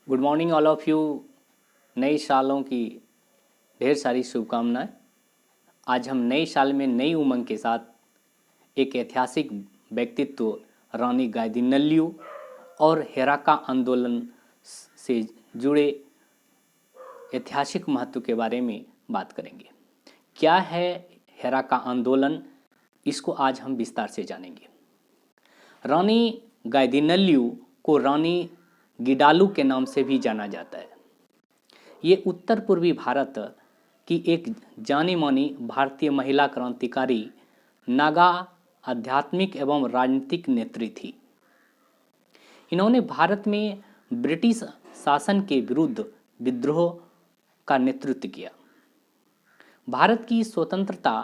Good morning all of you. नए सालों की ढेर सारी शुभकामनाएं। आज हम नए साल में नई उमंग के साथ एक ऐतिहासिक व्यक्तित्व रानी गाइदिन्यलू और हेराका आंदोलन से जुड़े ऐतिहासिक महत्व के बारे में बात करेंगे। क्या है हेराका आंदोलन, इसको आज हम विस्तार से जानेंगे। रानी गाइदिन्यलू को रानी गिडालू के नाम से भी जाना जाता है। ये उत्तर पूर्वी भारत की एक जानी मानी भारतीय महिला क्रांतिकारी, नागा आध्यात्मिक एवं राजनीतिक नेत्री थी। इन्होंने भारत में ब्रिटिश शासन के विरुद्ध विद्रोह का नेतृत्व किया। भारत की स्वतंत्रता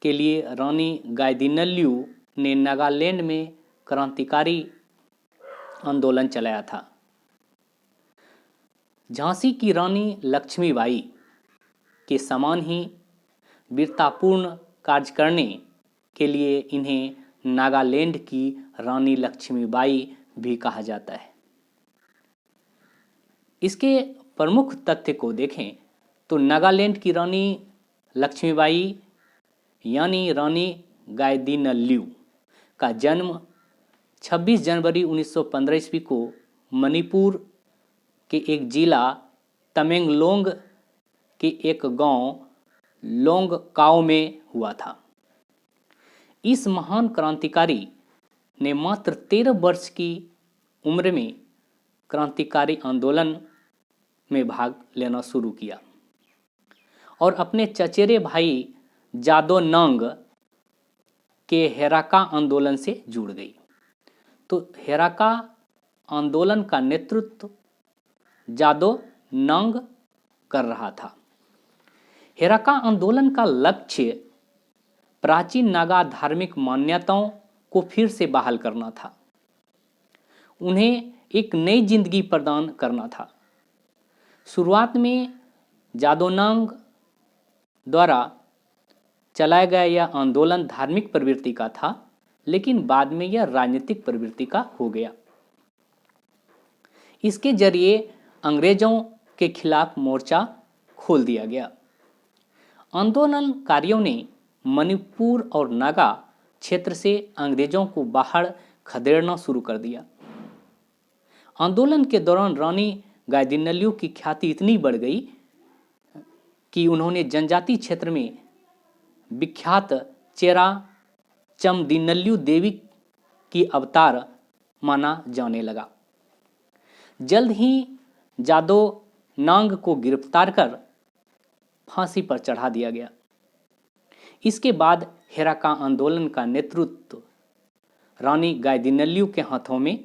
के लिए रानी गाइदिन्यलू ने नागालैंड में क्रांतिकारी आंदोलन चलाया था। झांसी की रानी लक्ष्मीबाई के समान ही वीरतापूर्ण कार्य करने के लिए इन्हें नागालैंड की रानी लक्ष्मीबाई भी कहा जाता है। इसके प्रमुख तथ्य को देखें तो नागालैंड की रानी लक्ष्मीबाई यानी रानी गाइदिन्यलू का जन्म 26 जनवरी 1915 ईस्वी को मणिपुर के एक जिला तमेंगलोंग के एक गांव लोंगकाओ में हुआ था। इस महान क्रांतिकारी ने मात्र 13 वर्ष की उम्र में क्रांतिकारी आंदोलन में भाग लेना शुरू किया और अपने चचेरे भाई जादो नांग के हेराका आंदोलन से जुड़ गई। तो हेराका आंदोलन का नेतृत्व जादो नांग कर रहा था। हेराका आंदोलन का लक्ष्य प्राचीन नागा धार्मिक मान्यताओं को फिर से बहाल करना था, उन्हें एक नई जिंदगी प्रदान करना था। शुरुआत में जादोनांग द्वारा चलाया गया यह आंदोलन धार्मिक प्रवृत्ति का था, लेकिन बाद में यह राजनीतिक प्रवृत्ति का हो गया। इसके जरिए अंग्रेजों के खिलाफ मोर्चा खोल दिया गया। आंदोलनकारियों ने मणिपुर और नागा क्षेत्र से अंग्रेजों को बाहर खदेड़ना शुरू कर दिया। आंदोलन के दौरान रानी गाइदिन्यलू की ख्याति इतनी बढ़ गई कि उन्होंने जनजाति क्षेत्र में विख्यात चेरा चमदिन्यलू देवी की अवतार माना जाने लगा। जल्द ही जादो नांग को गिरफ्तार कर फांसी पर चढ़ा दिया गया। इसके बाद हेराका आंदोलन का नेतृत्व रानी गाइदिन्यलू के हाथों में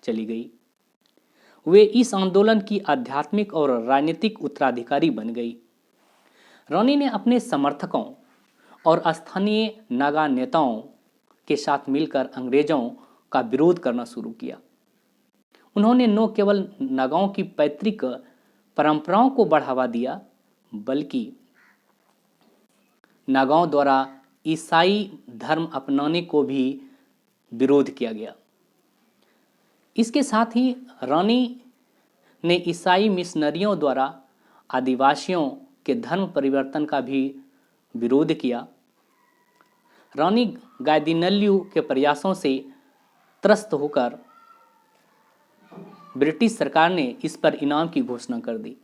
चली गई। वे इस आंदोलन की आध्यात्मिक और राजनीतिक उत्तराधिकारी बन गई। रानी ने अपने समर्थकों और स्थानीय नागा नेताओं के साथ मिलकर अंग्रेजों का विरोध करना शुरू किया। उन्होंने न केवल नागाओं की पैतृक परंपराओं को बढ़ावा दिया, बल्कि नागाओं द्वारा ईसाई धर्म अपनाने को भी विरोध किया गया। इसके साथ ही रानी ने ईसाई मिशनरियों द्वारा आदिवासियों के धर्म परिवर्तन का भी विरोध किया। रानी गाइदिन्यलू के प्रयासों से त्रस्त होकर ब्रिटिश सरकार ने इस पर इनाम की घोषणा कर दी।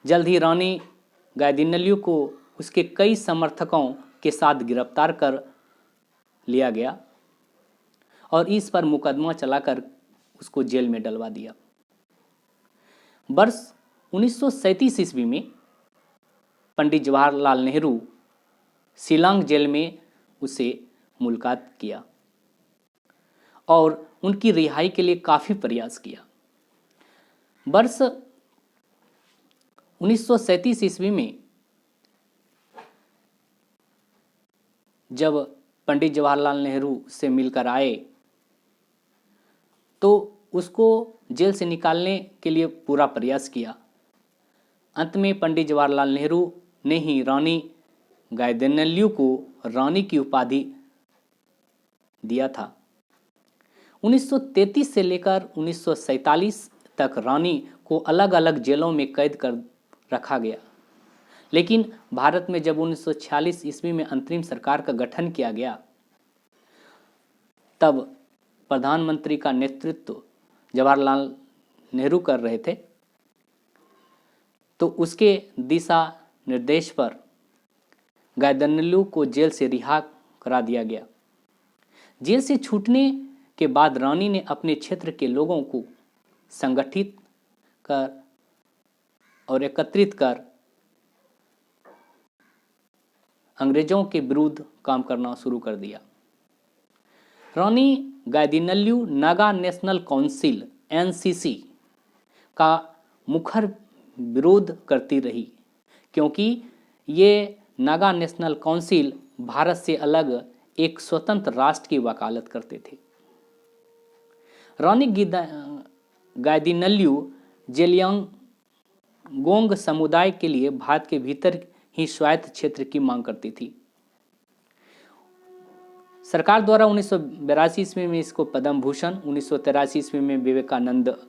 जल्द ही रानी गाइदिन्यलू को उसके कई समर्थकों के साथ गिरफ्तार कर लिया गया और इस पर मुकदमा चलाकर उसको जेल में डलवा दिया। वर्ष 1937 ईस्वी में पंडित जवाहरलाल नेहरू शिलांग जेल में उसे मुलाकात किया और उनकी रिहाई के लिए काफ़ी प्रयास किया। वर्ष 1937 ईस्वी में जब पंडित जवाहरलाल नेहरू से मिलकर आए तो उसको जेल से निकालने के लिए पूरा प्रयास किया। अंत में पंडित जवाहरलाल नेहरू ने ही रानी गाइदिन्यलू को रानी की उपाधि दिया था। 1933 से लेकर 1947 तक रानी को अलग अलग जेलों में कैद कर रखा गया। लेकिन भारत में जब 1946 ईस्वी में अंतरिम सरकार का गठन किया गया, तब प्रधानमंत्री का नेतृत्व जवाहरलाल नेहरू कर रहे थे। तो उसके दिशा निर्देश पर गायदिनल्यू को जेल से रिहा करा दिया गया। जेल से छूटने के बाद रानी ने अपने क्षेत्र के लोगों को संगठित कर और एकत्रित कर अंग्रेजों के विरुद्ध काम करना शुरू कर दिया। रानी गायदिनल्यू नागा नेशनल काउंसिल एनसीसी का मुखर विरोध करती रही, क्योंकि ये नागा नेशनल काउंसिल भारत से अलग एक स्वतंत्र राष्ट्र की वकालत करते थे। रानी गायदिनल्यू जेलियांगोंग समुदाय के लिए भारत के भीतर ही स्वायत्त क्षेत्र की मांग करती थी। सरकार द्वारा 1982 ईस्वी में इसको पद्म भूषण, 1983 ईस्वी में विवेकानंद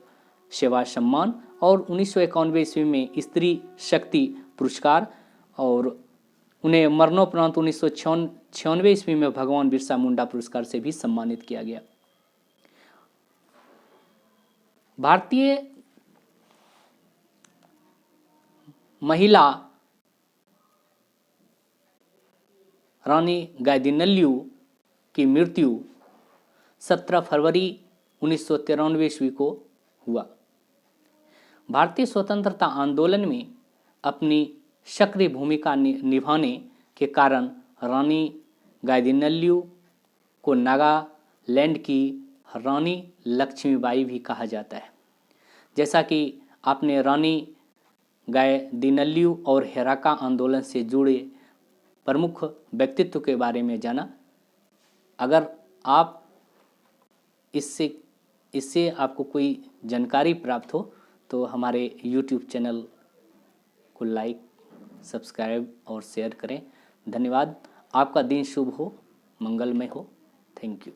सेवा सम्मान और 1991 ईस्वी में स्त्री शक्ति पुरस्कार और उन्हें मरणोपरांत 1996 ईस्वी में भगवान बिरसा मुंडा पुरस्कार से भी सम्मानित किया गया। भारतीय महिला रानी गायदिनल्यू की मृत्यु 17 फरवरी 1993 ईस्वी को हुआ। भारतीय स्वतंत्रता आंदोलन में अपनी सक्रिय भूमिका निभाने के कारण रानी गायदिनल्यू को नागालैंड की रानी लक्ष्मीबाई भी कहा जाता है। जैसा कि आपने रानी गायदिनल्यू और हेराका आंदोलन से जुड़े प्रमुख व्यक्तित्व के बारे में जाना। अगर आप इससे आपको कोई जानकारी प्राप्त हो तो हमारे YouTube चैनल को लाइक, सब्सक्राइब और शेयर करें। धन्यवाद। आपका दिन शुभ हो, मंगलमय हो। Thank you.